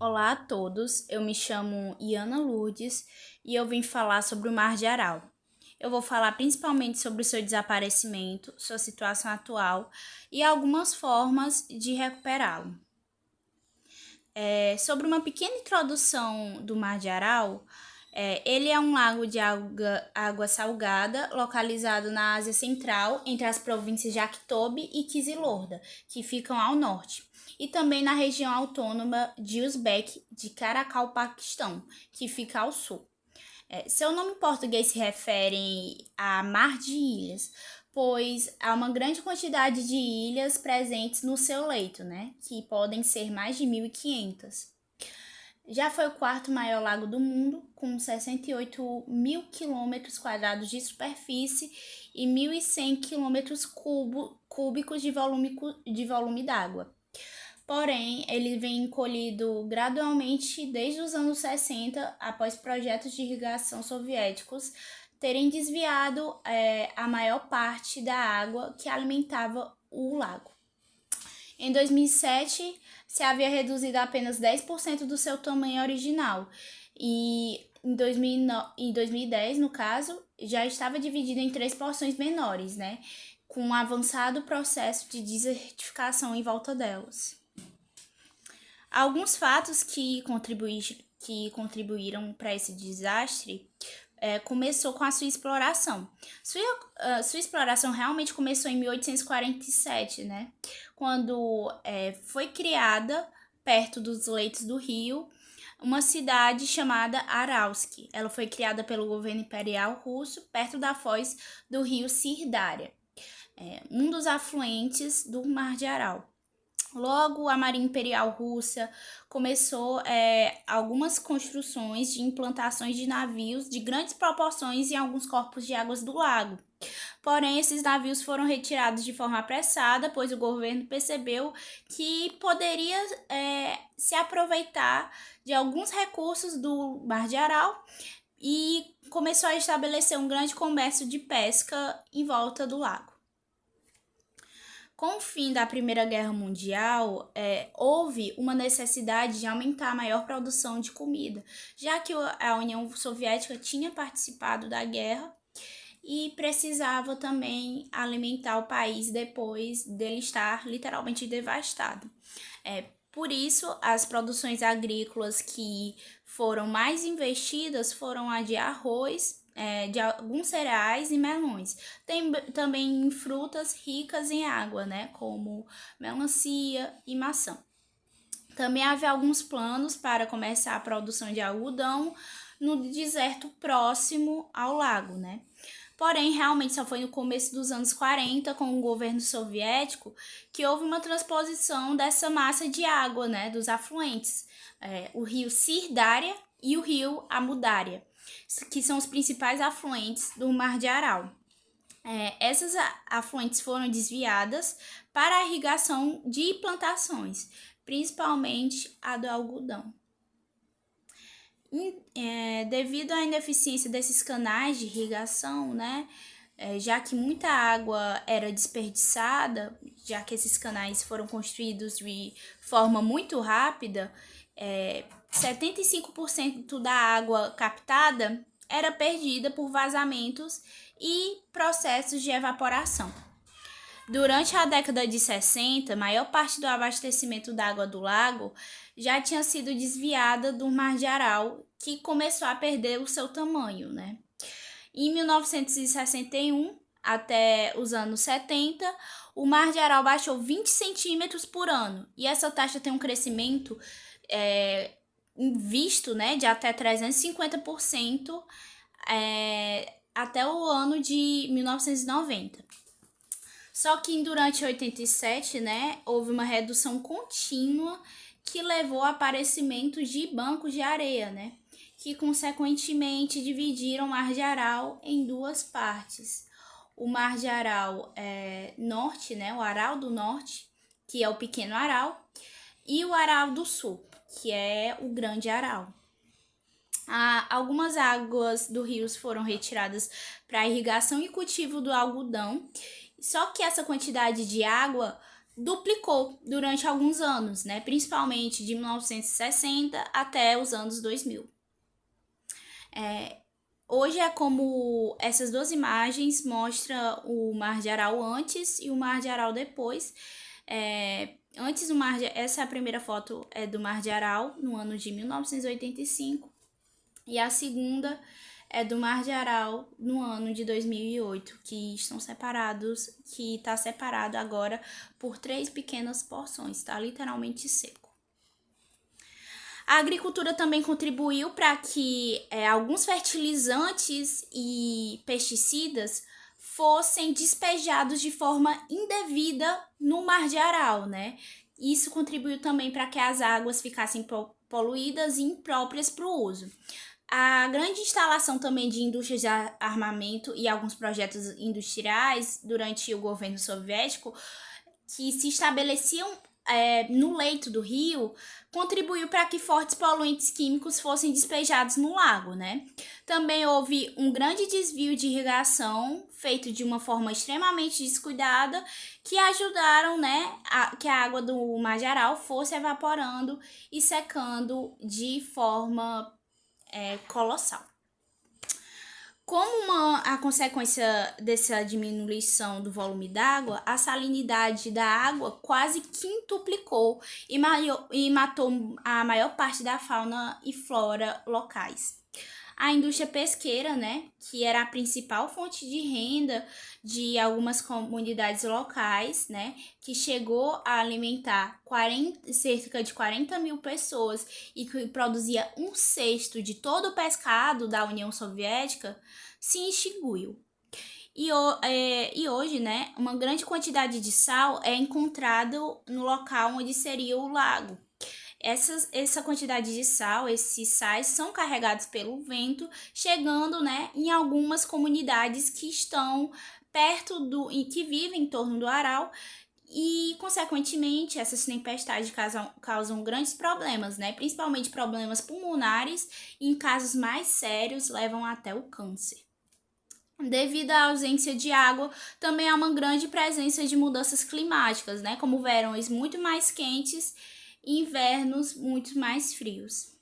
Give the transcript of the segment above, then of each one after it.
Olá a todos, eu me chamo Iana Lourdes e eu vim falar sobre o Mar de Aral. Eu vou falar principalmente sobre o seu desaparecimento, sua situação atual e algumas formas de recuperá-lo. Sobre uma pequena introdução do Mar de Aral, ele é um lago de água salgada localizado na Ásia Central, entre as províncias de Aktobe e Kizilorda, que ficam ao norte, e também na região autônoma de Uzbek, de Caquetá, que fica ao sul. Seu nome em português se refere a Mar de Ilhas, pois há uma grande quantidade de ilhas presentes no seu leito, né? Que podem ser mais de 1.500. Já foi o quarto maior lago do mundo, com 68 mil quilômetros quadrados de superfície e 1.100 quilômetros cúbicos de volume d'água. Porém, ele vem encolhido gradualmente desde os anos 60, após projetos de irrigação soviéticos terem desviado a maior parte da água que alimentava o lago. Em 2007, se havia reduzido a apenas 10% do seu tamanho original, e em 2010, no caso, já estava dividido em 3 porções menores, né, com um avançado processo de desertificação em volta delas. Alguns fatos que contribuíram para esse desastre começou com a sua exploração. Sua exploração realmente começou em 1847, né? Quando foi criada, perto dos leitos do rio, uma cidade chamada Aralsk. Ela foi criada pelo governo imperial russo, perto da foz do rio Sirdarya, um dos afluentes do Mar de Aral. Logo, a Marinha Imperial Russa começou algumas construções de implantações de navios de grandes proporções em alguns corpos de águas do lago. Porém, esses navios foram retirados de forma apressada, pois o governo percebeu que poderia se aproveitar de alguns recursos do Mar de Aral e começou a estabelecer um grande comércio de pesca em volta do lago. Com o fim da Primeira Guerra Mundial, houve uma necessidade de aumentar a maior produção de comida, já que a União Soviética tinha participado da guerra e precisava também alimentar o país depois dele estar literalmente devastado. Por isso, as produções agrícolas que foram mais investidas foram a de arroz, de alguns cereais e melões. Tem também frutas ricas em água, né, como melancia e maçã. Também havia alguns planos para começar a produção de algodão no deserto próximo ao lago, né? Porém, realmente só foi no começo dos anos 40, com o governo soviético, que houve uma transposição dessa massa de água, né, dos afluentes, o rio Sirdarya e o rio Amudarya, que são os principais afluentes do Mar de Aral. Essas afluentes foram desviadas para a irrigação de plantações, principalmente a do algodão. Devido à ineficiência desses canais de irrigação, né, já que muita água era desperdiçada, já que esses canais foram construídos de forma muito rápida, 75% da água captada era perdida por vazamentos e processos de evaporação. Durante a década de 60, a maior parte do abastecimento da água do lago já tinha sido desviada do Mar de Aral, que começou a perder o seu tamanho, né? Em 1961, até os anos 70, o Mar de Aral baixou 20 centímetros por ano, e essa taxa tem um crescimento visto, né, de até 350% até o ano de 1990. Só que durante 87, né, houve uma redução contínua que levou ao aparecimento de bancos de areia, né, que consequentemente dividiram o Mar de Aral em duas partes. O Mar de Aral norte, né, o Aral do Norte, que é o Pequeno Aral, e o Aral do Sul, que é o Grande Aral. Algumas águas do rio foram retiradas para irrigação e cultivo do algodão, só que essa quantidade de água duplicou durante alguns anos, né? Principalmente de 1960 até os anos 2000. Hoje é como essas duas imagens mostram o Mar de Aral antes e o Mar de Aral depois. Antes essa é a primeira foto do Mar de Aral, no ano de 1985, e a segunda é do Mar de Aral no ano de 2008, que está separado agora por 3 pequenas porções, está literalmente seco. A agricultura também contribuiu para que alguns fertilizantes e pesticidas fossem despejados de forma indevida no Mar de Aral, né? Isso contribuiu também para que as águas ficassem poluídas e impróprias para o uso. A grande instalação também de indústrias de armamento e alguns projetos industriais durante o governo soviético, que se estabeleciam no leito do rio, contribuiu para que fortes poluentes químicos fossem despejados no lago, né? Também houve um grande desvio de irrigação feito de uma forma extremamente descuidada, que ajudaram, né, que a água do Mar de Aral fosse evaporando e secando de forma colossal. Como a consequência dessa diminuição do volume d'água, a salinidade da água quase quintuplicou e matou a maior parte da fauna e flora locais. A indústria pesqueira, né, que era a principal fonte de renda de algumas comunidades locais, né, que chegou a alimentar cerca de 40 mil pessoas e que produzia 1/6 de todo o pescado da União Soviética, se extinguiu. E hoje, né, uma grande quantidade de sal é encontrado no local onde seria o lago. Essa quantidade de sal, esses sais são carregados pelo vento, chegando, né, em algumas comunidades que estão e que vivem em torno do Aral, e, consequentemente, essas tempestades causam grandes problemas, né, principalmente problemas pulmonares, e em casos mais sérios levam até o câncer. Devido à ausência de água, também há uma grande presença de mudanças climáticas, né, como verões muito mais quentes e invernos muito mais frios.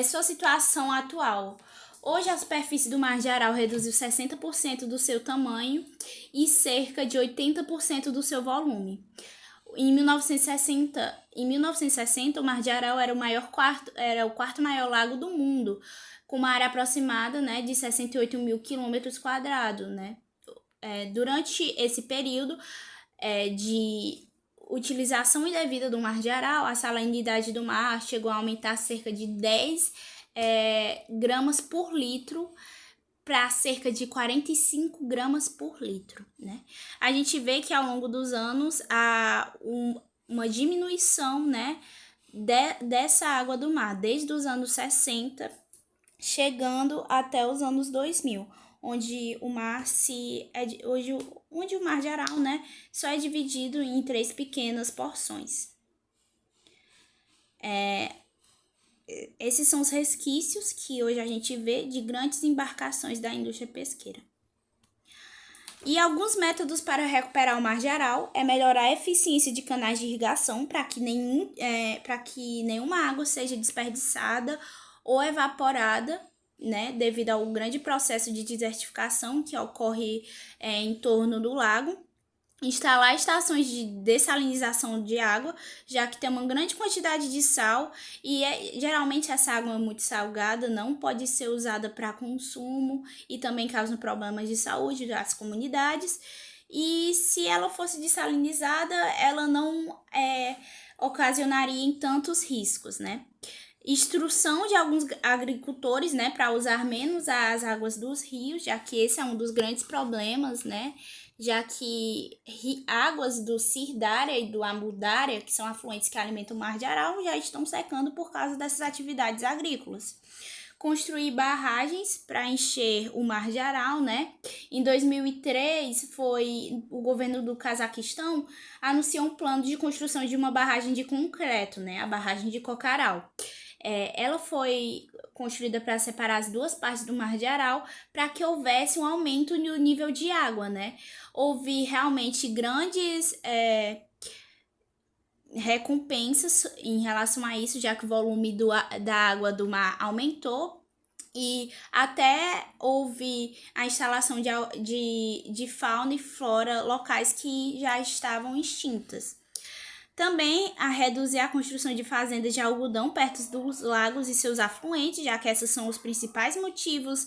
Sua situação atual. Hoje, a superfície do Mar de Aral reduziu 60% do seu tamanho e cerca de 80% do seu volume. Em 1960, o Mar de Aral era o quarto maior lago do mundo, com uma área aproximada, né, de 68 mil quilômetros quadrados, né? Durante esse período de utilização indevida do Mar de Aral, a salinidade do mar chegou a aumentar cerca de 10 gramas por litro para cerca de 45 gramas por litro, né? A gente vê que ao longo dos anos há uma diminuição, né, dessa água do mar, desde os anos 60, chegando até os anos 2000, onde o Mar de Aral, né, só é dividido em 3 pequenas porções. Esses são os resquícios que hoje a gente vê de grandes embarcações da indústria pesqueira. E alguns métodos para recuperar o Mar de Aral é melhorar a eficiência de canais de irrigação para que nenhuma água seja desperdiçada ou evaporada, né, devido ao grande processo de desertificação que ocorre em torno do lago. Instalar estações de dessalinização de água, já que tem uma grande quantidade de sal e geralmente essa água muito salgada não pode ser usada para consumo e também causa problemas de saúde das comunidades. E se ela fosse dessalinizada, ela não ocasionaria em tantos riscos, né? Instrução de alguns agricultores, né, para usar menos as águas dos rios, já que esse é um dos grandes problemas, né? Já que águas do Sirdária e do Amudária, que são afluentes que alimentam o Mar de Aral, já estão secando por causa dessas atividades agrícolas. Construir barragens para encher o Mar de Aral, né? Em 2003, o governo do Cazaquistão anunciou um plano de construção de uma barragem de concreto, né? A barragem de Cocaral. Ela foi construída para separar as duas partes do Mar de Aral para que houvesse um aumento no nível de água, né? Houve realmente grandes recompensas em relação a isso, já que o volume da água do mar aumentou. E até houve a instalação de fauna e flora locais que já estavam extintas. Também a reduzir a construção de fazendas de algodão perto dos lagos e seus afluentes, já que esses são os principais motivos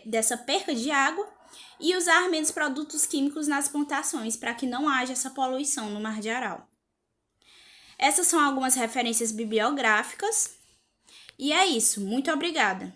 dessa perca de água. E usar menos produtos químicos nas plantações para que não haja essa poluição no Mar de Aral. Essas são algumas referências bibliográficas. E é isso. Muito obrigada.